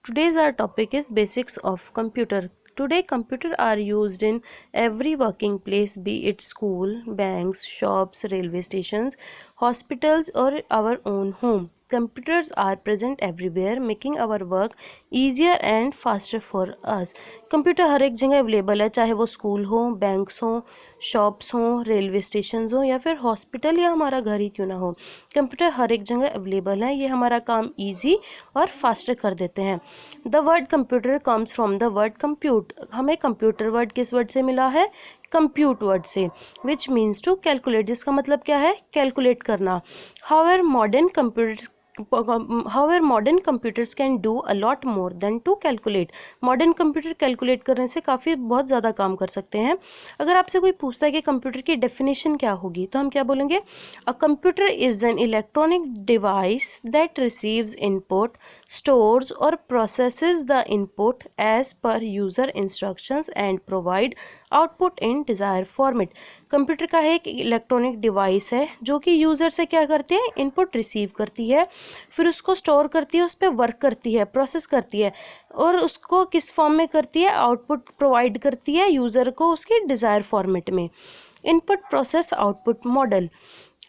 Today's our topic is basics of computer. Today computer are used in every working place, be it school, banks, shops, railway stations, hospitals or our own home. Computers are present everywhere, making our work easier and faster for us. Computer हर एक जगह available है, चाहे वो school हो, banks हो, shops हो, railway station हो या फिर हॉस्पिटल या हमारा घर ही क्यों ना हो, कंप्यूटर हर एक जगह अवेलेबल है. ये हमारा काम इजी और फास्टर कर देते हैं. The word computer comes from the word compute. हमें कंप्यूटर वर्ड किस वर्ड से मिला है? कंप्यूट वर्ड से, विच मीन्स टू कैलकुलेट, जिसका मतलब क्या है? कैलकुलेट करना. However modern computers can do a lot more than to calculate. Modern computer calculate करने से काफ़ी बहुत ज़्यादा काम कर सकते हैं. अगर आपसे कोई पूछता है कि कंप्यूटर की डेफिनेशन क्या होगी, तो हम क्या बोलेंगे? A computer is an electronic device that receives input, stores और processes the input as per user instructions and provide output in desire format. Computer का एक इलेक्ट्रॉनिक डिवाइस है जो कि यूज़र से क्या करती है? इनपुट रिसीव करती है, फिर उसको स्टोर करती है, उस पर वर्क करती है, प्रोसेस करती है और उसको किस फॉर्म में करती है? आउटपुट प्रोवाइड करती है यूज़र को उसकी डिज़ायर फॉर्मेट में. Input process output model.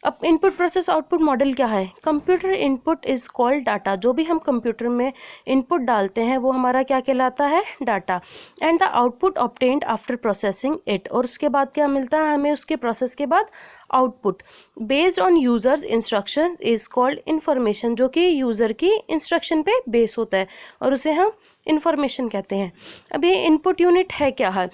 अब इनपुट प्रोसेस आउटपुट मॉडल क्या है? Computer input is called data. जो भी हम कंप्यूटर में इनपुट डालते हैं वो हमारा क्या कहलाता है? Data. And the output obtained after processing it. और उसके बाद क्या मिलता है हमें? उसके प्रोसेस के बाद output based on users instruction is called information. जो कि यूज़र की इंस्ट्रक्शन पे बेस होता है और उसे हम इन्फॉर्मेशन कहते हैं. अब ये इनपुट यूनिट है क्या है?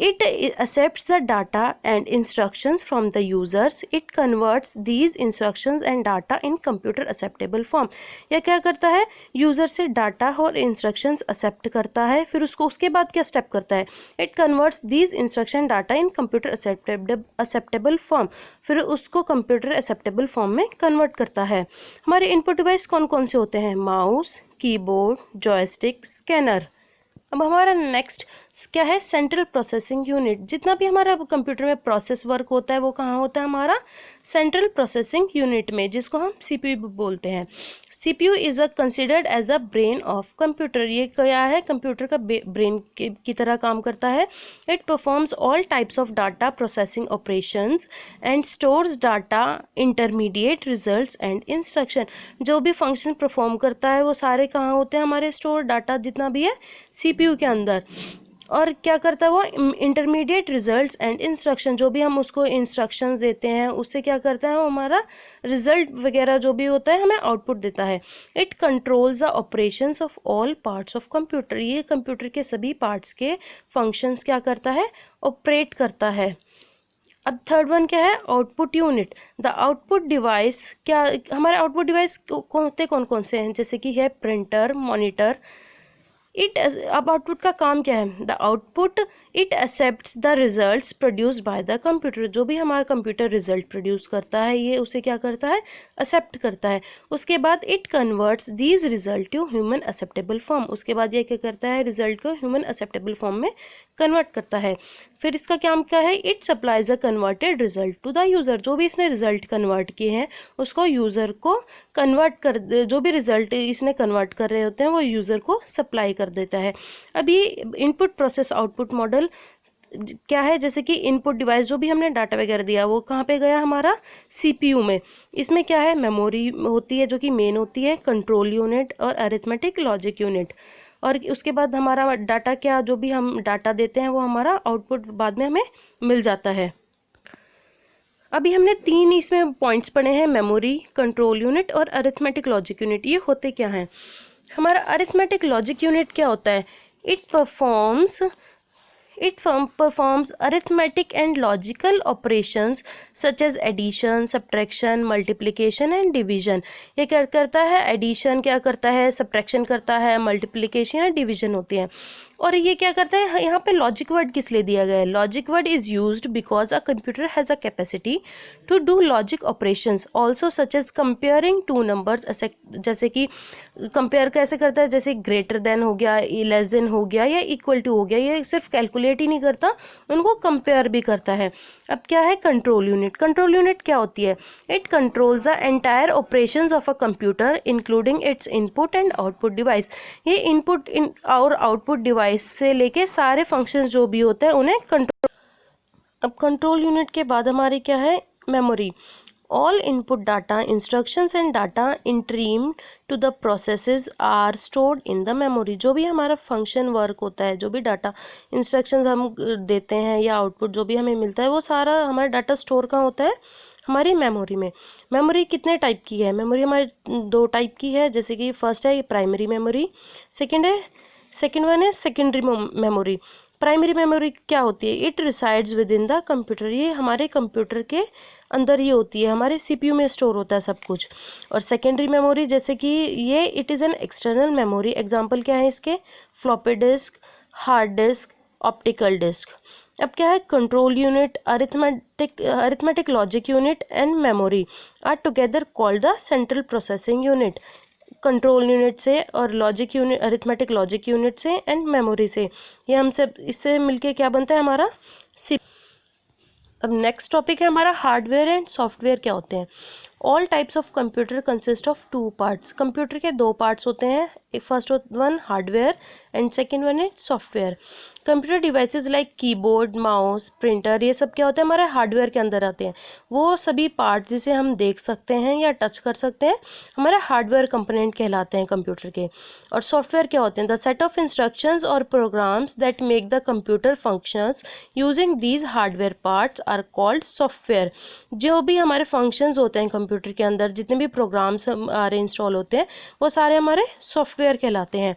It accepts the data and instructions from the users. It converts these instructions and data in computer acceptable form. यह क्या करता है? यूज़र से डाटा और इंस्ट्रक्शंस एक्सेप्ट करता है, फिर उसको उसके बाद क्या स्टेप करता है? It converts these instruction data in computer acceptable form. फिर उसको कंप्यूटर एक्सेप्टेबल फॉर्म में कन्वर्ट करता है. हमारे इनपुट डिवाइस कौन कौन से होते हैं? Mouse, keyboard, joystick, scanner. अब हमारा नेक्स्ट क्या है? Central processing unit. जितना भी हमारा कंप्यूटर में प्रोसेस वर्क होता है वो कहाँ होता है? हमारा सेंट्रल प्रोसेसिंग यूनिट में, जिसको हम सीपीयू बोलते हैं. CPU is a considered as a brain of computer. ये क्या है? कंप्यूटर का ब्रेन की तरह काम करता है. It performs all types of data processing operations and stores data, intermediate results and instruction. जो भी फंक्शन परफॉर्म करता है वो सारे कहाँ होते हैं? हमारे स्टोर डाटा जितना भी है सीपीयू के अंदर. और क्या करता है वो? Intermediate results and instruction. जो भी हम उसको इंस्ट्रक्शंस देते हैं उससे क्या करता है वो? हमारा रिजल्ट वगैरह जो भी होता है हमें आउटपुट देता है. It controls the operations of all parts of computer. ये कंप्यूटर के सभी पार्ट्स के फंक्शंस क्या करता है? ऑपरेट करता है. अब थर्ड वन क्या है? Output unit. The output device. क्या हमारे आउटपुट डिवाइस कौन कौन से हैं? जैसे कि है प्रिंटर, मॉनिटर. अब आउटपुट का काम क्या है? The output it accepts the results produced by the computer. जो भी हमारा कंप्यूटर रिजल्ट प्रोड्यूस करता है ये उसे क्या करता है? एक्सेप्ट करता है. उसके बाद it converts these result to human acceptable form. उसके बाद ये क्या करता है? रिजल्ट को ह्यूमन एक्सेप्टेबल फॉर्म में कन्वर्ट करता है. फिर इसका काम क्या है? It supplies a converted result to the user. जो भी इसने रिजल्ट कन्वर्ट किए हैं उसको यूज़र को कन्वर्ट कर, जो भी रिजल्ट इसने कन्वर्ट कर रहे होते हैं वो यूज़र को सप्लाई कर देता है. अब ये इनपुट प्रोसेस आउटपुट मॉडल क्या है? जैसे कि इनपुट डिवाइस जो भी हमने डाटा वगैरह दिया वो कहाँ पे गया? हमारा सीपीयू में. इसमें क्या है? मेमोरी होती है जो कि मेन होती है, कंट्रोल यूनिट और अरिथमेटिक लॉजिक यूनिट. और उसके बाद हमारा डाटा क्या, जो भी हम डाटा देते हैं वो हमारा आउटपुट बाद में हमें मिल जाता है. अभी हमने 3 इसमें पॉइंट्स पढ़े हैं, मेमोरी, कंट्रोल यूनिट और अरिथमेटिक लॉजिक यूनिट. ये होते क्या हैं? हमारा अरिथमेटिक लॉजिक यूनिट क्या होता है? It performs arithmetic and logical operations such as addition, subtraction, multiplication and division. ये क्या करता है? एडिशन क्या करता है? सब्ट्रैक्शन करता है, मल्टीप्लिकेशन या डिवीजन होती है. और ये क्या करता है, यहाँ पे लॉजिक वर्ड किस लिए दिया गया है? Logic word is used because a computer has a capacity to do logic operations also such as comparing two numbers. जैसे कि कंपेयर कैसे करता है, जैसे ग्रेटर देन हो गया, लेस देन हो गया या इक्वल टू हो गया, ये सिर्फ कैलकुलेट ही नहीं करता, उनको कंपेयर भी करता है। अब क्या है कंट्रोल यूनिट? कंट्रोल यूनिट क्या होती है? It controls the entire operations of a computer including it's input and output device. ये इनपुट और आउटपुट डिवाइस से लेके सारे फंक्शंस जो भी होते हैं उन्हें कंट्रोल। अब कंट्रोल यूनिट के बाद हमारी क्या है? Memory. All input data, instructions and data entering to the processes are stored in the memory। जो भी हमारा फंक्शन वर्क होता है, जो भी डाटा इंस्ट्रक्शंस हम देते हैं या आउटपुट जो भी हमें मिलता है, वो सारा हमारा डाटा स्टोर कहाँ होता है? हमारी मेमोरी में। मेमोरी कितने टाइप की है? मेमोरी हमारी दो टाइप की है, जैसे कि फर्स्ट है प्राइमरी मेमोरी, सेकेंड वन है सेकेंडरी मेमोरी। प्राइमरी मेमोरी क्या होती है? It resides with in the computer. ये हमारे कंप्यूटर के अंदर ही होती है, हमारे सीपीयू में स्टोर होता है सब कुछ। और सेकेंडरी मेमोरी जैसे कि ये it is an external memory. Example क्या है इसके? Floppy disk, hard disk, optical disk. अब क्या है? Control unit, arithmetic logic unit and memory are together called the central processing unit. Control unit से और logic unit, arithmetic logic unit से and memory से, ये हमसे इससे मिलके क्या बनता है? हमारा सी। अब नेक्स्ट टॉपिक है हमारा हार्डवेयर एंड सॉफ्टवेयर क्या होते हैं। All types of computer consist of two parts. Computer के दो पार्ट्स होते हैं, first one hardware and second one है software. Computer devices like keyboard, mouse, printer, ये सब क्या होते हैं? हमारे हार्डवेयर के अंदर आते हैं। वो सभी पार्ट्स जिसे हम देख सकते हैं या टच कर सकते हैं, हमारे हार्डवेयर कंपोनेंट कहलाते हैं कंप्यूटर के। और सॉफ्टवेयर क्या होते हैं? द सेट ऑफ इंस्ट्रक्शंस और programs that make the computer functions using these hardware parts are called software. जो भी हमारे फंक्शंस होते हैं कंप्यूटर के अंदर, जितने भी प्रोग्राम्स हमारे इंस्टॉल होते हैं, वो सारे हमारे सॉफ्टवेयर कहलाते हैं।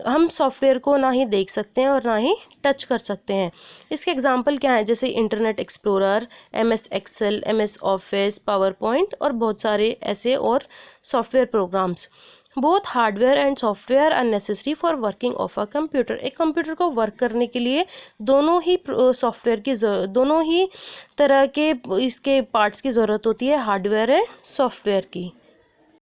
हम सॉफ्टवेयर को ना ही देख सकते हैं और ना ही टच कर सकते हैं। इसके एग्जांपल क्या है? जैसे Internet Explorer, MS Excel, MS Office, PowerPoint और बहुत सारे ऐसे और software programs. Both hardware and software are necessary for working of a computer. एक कंप्यूटर को वर्क करने के लिए दोनों ही सॉफ्टवेयर की दोनों ही तरह के इसके पार्ट्स की ज़रूरत होती है, हार्डवेयर एंड सॉफ्टवेयर की।